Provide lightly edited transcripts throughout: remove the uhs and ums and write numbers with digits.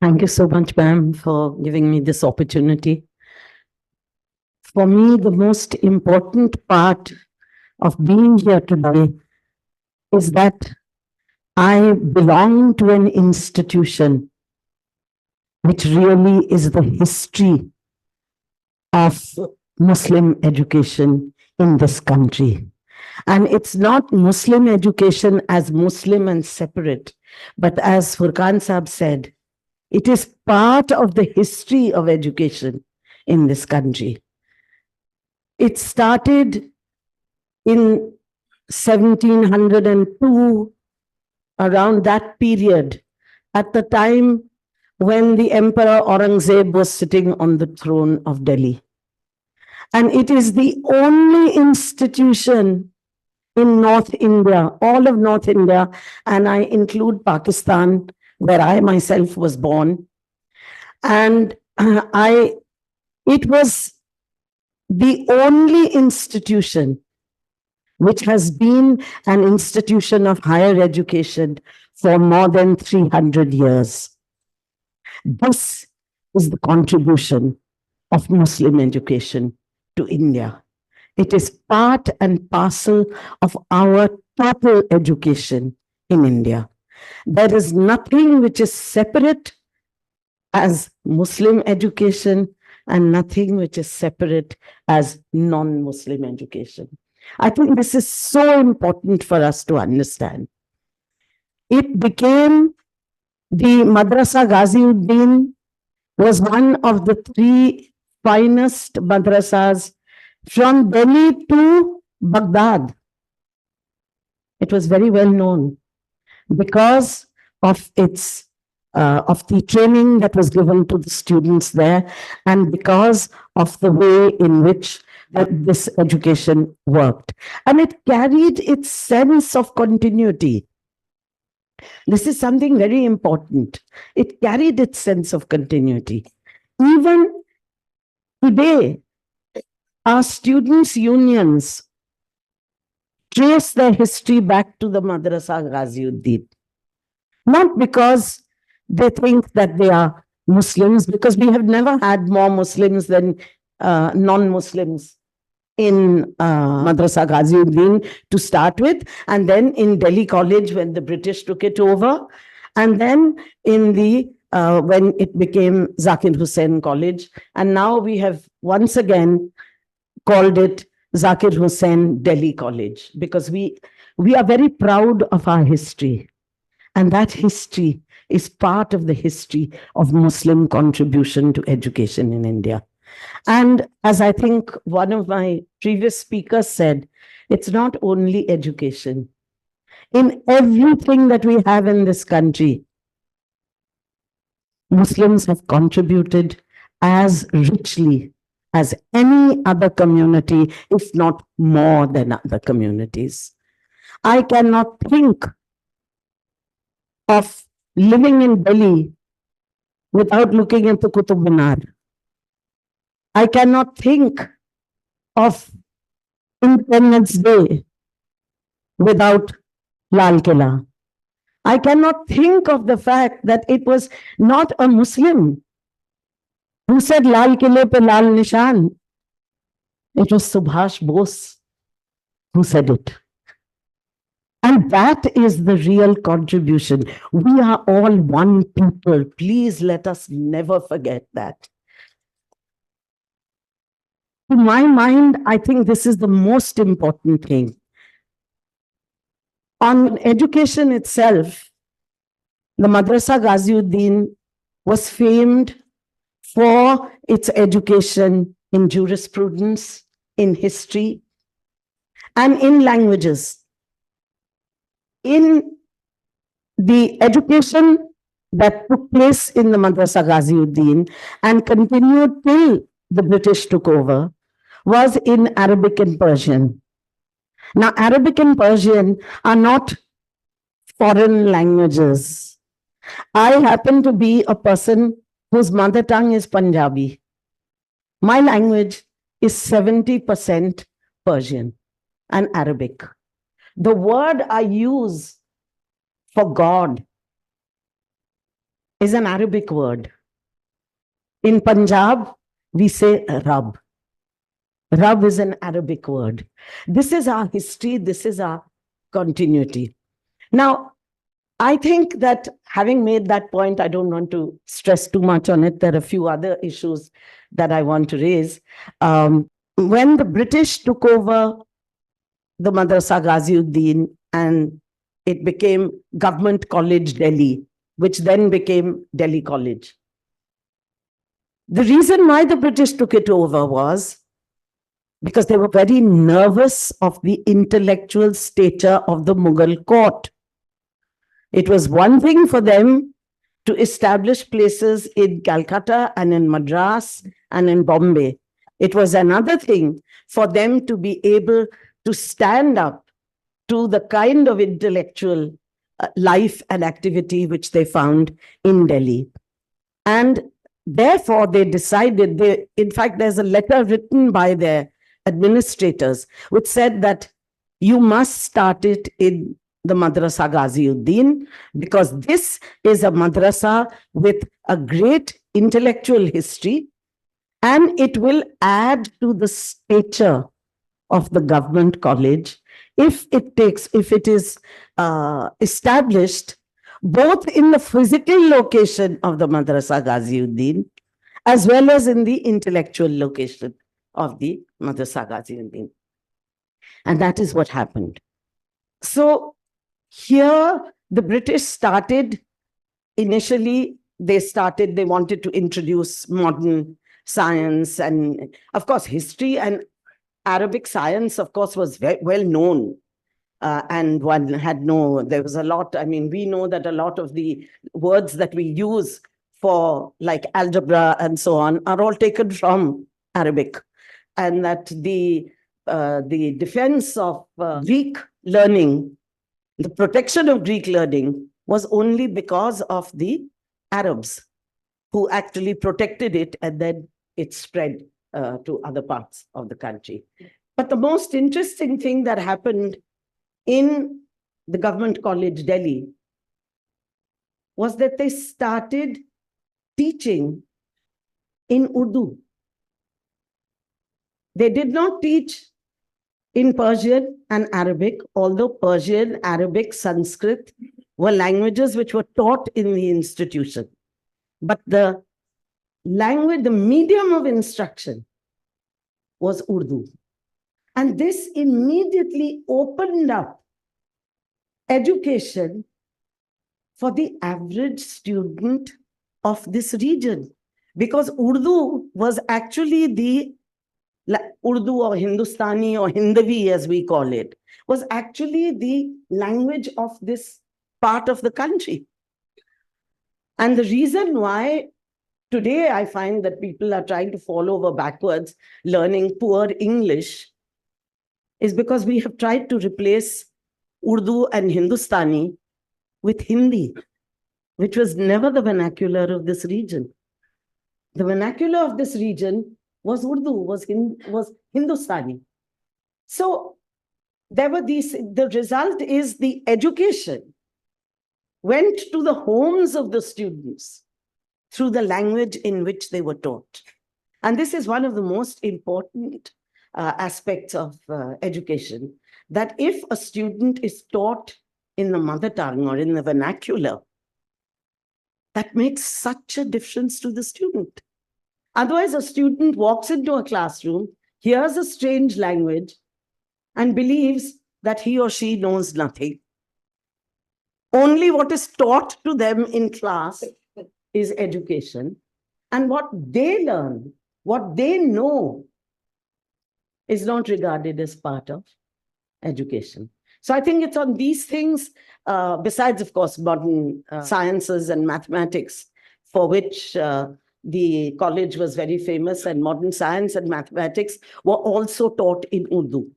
Thank you so much, ma'am, for giving me this opportunity. For me, the most important part of being here today is that I belong to an institution which really is the history of Muslim education in this country. And it's not Muslim education as Muslim and separate, but as Furqan Sahab said, it is part of the history of education in this country. It started in 1702, around that period, at the time when the Emperor Aurangzeb was sitting on the throne of Delhi. And it is the only institution in North India, all of North India, and I include Pakistan, where I myself was born. And it was the only institution which has been an institution of higher education for more than 300 years. This is the contribution of Muslim education to India. It is part and parcel of our total education in India. There is nothing which is separate as Muslim education and nothing which is separate as non-Muslim education. I think this is so important for us to understand. It became the Madrasa Ghaziuddin was one of the three finest madrasas from Delhi to Baghdad. It was very well known because of its of the training that was given to the students there, and because of the way in which this education worked. And it carried its sense of continuity. This is something very important. It carried its sense of continuity. Even today, our students' unions trace their history back to the Madrasa Ghaziuddin. Not because they think that they are Muslims, because we have never had more Muslims than non-Muslims in Madrasa Ghaziuddin to start with, and then in Delhi College when the British took it over, and then in the when it became Zakir Hussain College, and now we have once again called it Zakir Hussain Delhi College, because we are very proud of our history, and that history is part of the history of Muslim contribution to education in India. And as I think one of my previous speakers said, it's not only education. In everything that we have in this country, Muslims have contributed as richly as any other community, if not more than other communities. I cannot think of living in Delhi without looking at the Qutub Minar. I cannot think of Independence Day without Lal Killa. I cannot think of the fact that it was not a Muslim who said Lal Kille pe Lal Nishan. It was Subhash Bose who said it. And that is the real contribution. We are all one people. Please let us never forget that. To my mind, I think this is the most important thing. On education itself, the Madrasa Ghaziuddin was famed for its education in jurisprudence, in history, and in languages. In the education that took place in the Madrasa Ghaziuddin and continued till the British took over was in Arabic and Persian. Now, Arabic and Persian are not foreign languages. I happen to be a person whose mother tongue is Punjabi. My language is 70% Persian and Arabic. The word I use for God is an Arabic word. In Punjab, we say Rab. Rab is an Arabic word. This is our history. This is our continuity. Now, I think that having made that point, I don't want to stress too much on it. There are a few other issues that I want to raise. When the British took over the Madrasa Ghaziuddin and it became Government College Delhi, which then became Delhi College. The reason why the British took it over was because they were very nervous of the intellectual stature of the Mughal court. It was one thing for them to establish places in Calcutta and in Madras and in Bombay. It was another thing for them to be able to stand up to the kind of intellectual life and activity which they found in Delhi. And therefore, they decided, in fact, there's a letter written by their administrators which said that you must start it in the Madrasa Ghaziuddin, because this is a madrasa with a great intellectual history, and it will add to the stature of the government college if it is established both in the physical location of the Madrasa Ghaziuddin as well as in the intellectual location of the Madrasa Ghaziuddin. And that is what happened. So here the British started, initially they wanted to introduce modern science, and of course history and Arabic science, of course, was very well known. And one had there was a lot, I mean, we know that a lot of the words that we use for like algebra and so on are all taken from Arabic. And that the defense of Greek learning, the protection of Greek learning was only because of the Arabs who actually protected it, and then it spread to other parts of the country. But the most interesting thing that happened in the Government College Delhi was that they started teaching in Urdu. They did not teach in Persian and Arabic, although Persian, Arabic, Sanskrit were languages which were taught in the institution. But the language, the medium of instruction was Urdu. And this immediately opened up education for the average student of this region, because Urdu was actually Urdu or Hindustani or Hindavi as we call it, was actually the language of this part of the country. And the reason why today I find that people are trying to fall over backwards learning poor English is because we have tried to replace Urdu and Hindustani with Hindi, which was never the vernacular of this region. The vernacular of this region was Urdu, was Hindustani. So there were the result is the education went to the homes of the students through the language in which they were taught. And this is one of the most important aspects of education, that if a student is taught in the mother tongue or in the vernacular, that makes such a difference to the student. Otherwise, a student walks into a classroom, hears a strange language, and believes that he or she knows nothing. Only what is taught to them in class is education. And what they learn, what they know, is not regarded as part of education. So I think it's on these things, besides, of course, modern sciences and mathematics, for which the college was very famous, and modern science and mathematics were also taught in Urdu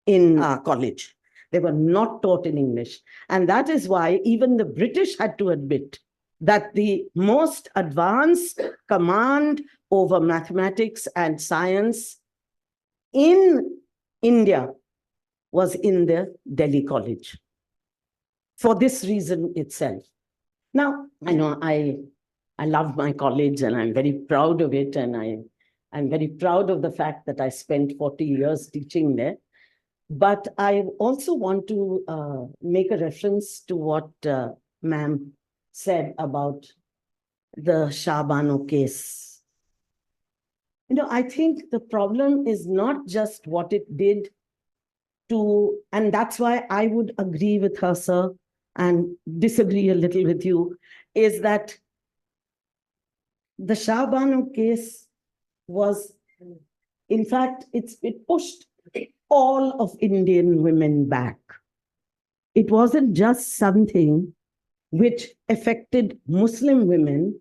in college. They were not taught in English. And that is why even the British had to admit that the most advanced command over mathematics and science in India was in the Delhi College. For this reason itself. Now, I know I love my college and I'm very proud of it. And I'm very proud of the fact that I spent 40 years teaching there. But I also want to make a reference to what ma'am said about the Shah Bano case. I think the problem is not just what it did to, and that's why I would agree with her, sir, and disagree a little with you, is that the Shah Bano case was, in fact, it pushed all of Indian women back. It wasn't just something which affected Muslim women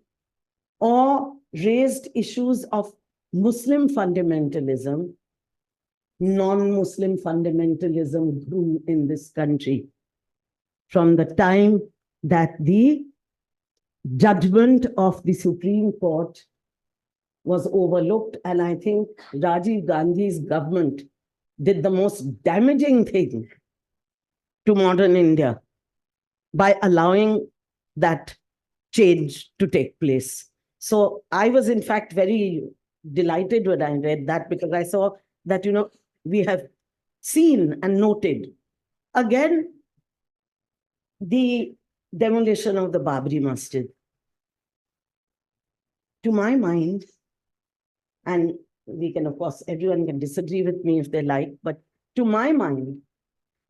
or raised issues of Muslim fundamentalism. Non-Muslim fundamentalism grew in this country from the time that the judgment of the Supreme Court was overlooked. And I think Rajiv Gandhi's government did the most damaging thing to modern India by allowing that change to take place. So I was, in fact, very delighted when I read that, because I saw that, we have seen and noted, again, the demolition of the Babri Masjid. To my mind, and we can, of course, everyone can disagree with me if they like, but to my mind,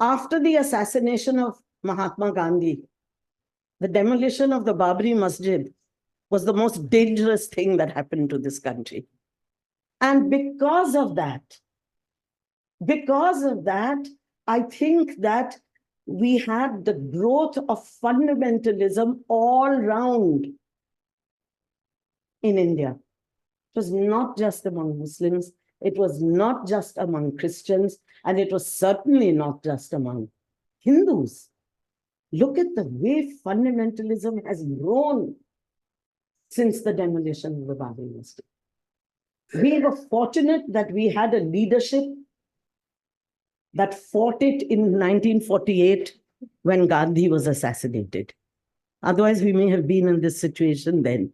after the assassination of Mahatma Gandhi, the demolition of the Babri Masjid was the most dangerous thing that happened to this country. And because of that, I think that we had the growth of fundamentalism all round in India. It was not just among Muslims, it was not just among Christians, and it was certainly not just among Hindus. Look at the way fundamentalism has grown since the demolition of the Babri Masjid. We were fortunate that we had a leadership that fought it in 1948 when Gandhi was assassinated. Otherwise, we may have been in this situation then.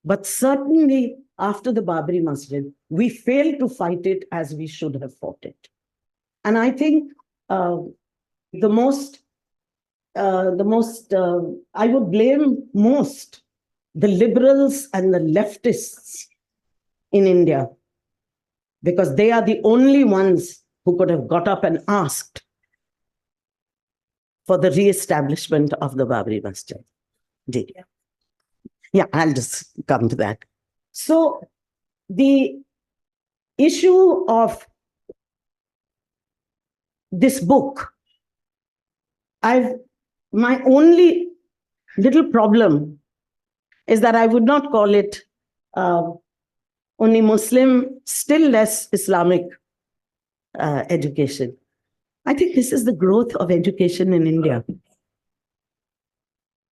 But certainly, after the Babri Masjid, we failed to fight it as we should have fought it. And I think I would blame most the liberals and the leftists in India, because they are the only ones who could have got up and asked for the re-establishment of the Babri Masjid. Yeah, I'll just come to that. So the issue of this book, my only little problem is that I would not call it only Muslim, still less Islamic education. I think this is the growth of education in India.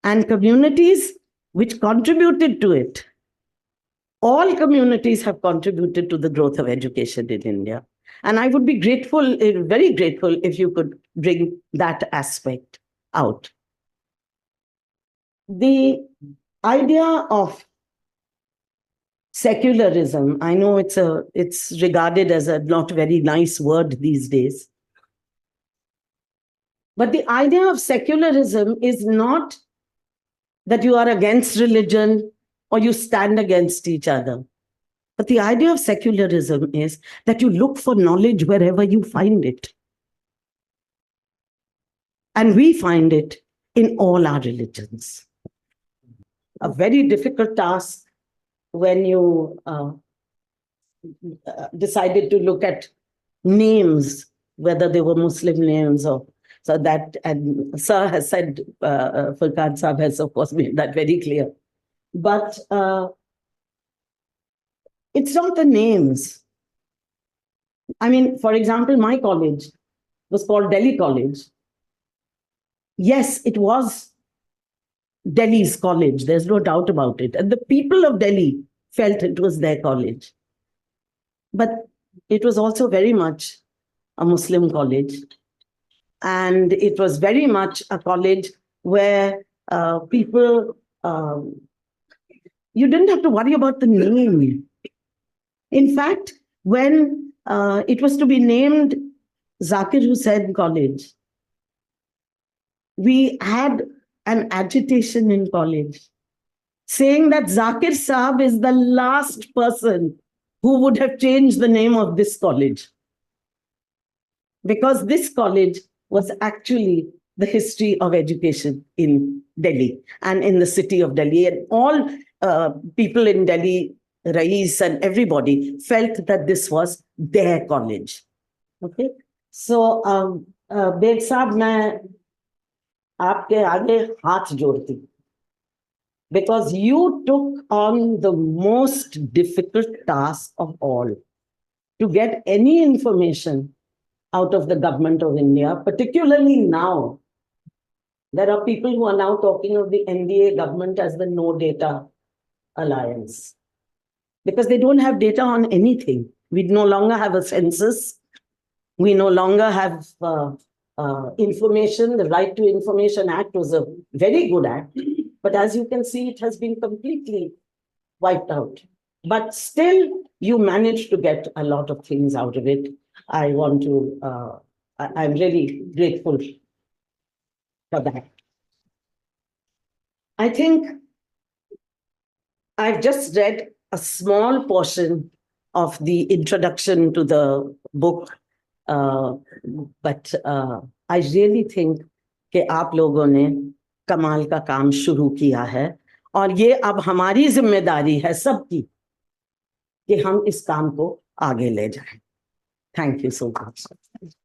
And communities which contributed to it, all communities have contributed to the growth of education in India. And I would be grateful, very grateful, if you could bring that aspect out. The idea of secularism, I know it's regarded as a not very nice word these days. But the idea of secularism is not that you are against religion or you stand against each other. But the idea of secularism is that you look for knowledge wherever you find it. And we find it in all our religions. A very difficult task when you decided to look at names, whether they were Muslim names or so that, and Sir has said, Furqan Sahib has of course made that very clear. But it's not the names. I mean, for example, my college was called Delhi College. Yes, it was Delhi's college. There's no doubt about it. And the people of Delhi felt it was their college. But it was also very much a Muslim college. And it was very much a college where people, you didn't have to worry about the name. In fact, when it was to be named Zakir Hussain College, we had an agitation in college saying that Zakir Saab is the last person who would have changed the name of this college. Because this college was actually the history of education in Delhi and in the city of Delhi. And all people in Delhi, Rais and everybody felt that this was their college. Okay. So, Beg Saab, मैं आपके आगे हाथ जोड़ती because you took on the most difficult task of all to get any information out of the government of India, particularly now. There are people who are now talking of the NDA government as the no data alliance because they don't have data on anything. We no longer have a census. We no longer have information. The Right to Information Act was a very good act, but as you can see, it has been completely wiped out. But still, you managed to get a lot of things out of it. I want to, I'm really grateful for that. I think I've just read a small portion of the introduction to the book, but I really think कि आप लोगों ने कमाल का काम शुरू किया है और ये अब हमारी जिम्मेदारी है सबकी कि हम इस काम को आगे ले जाएं. Thank you so much.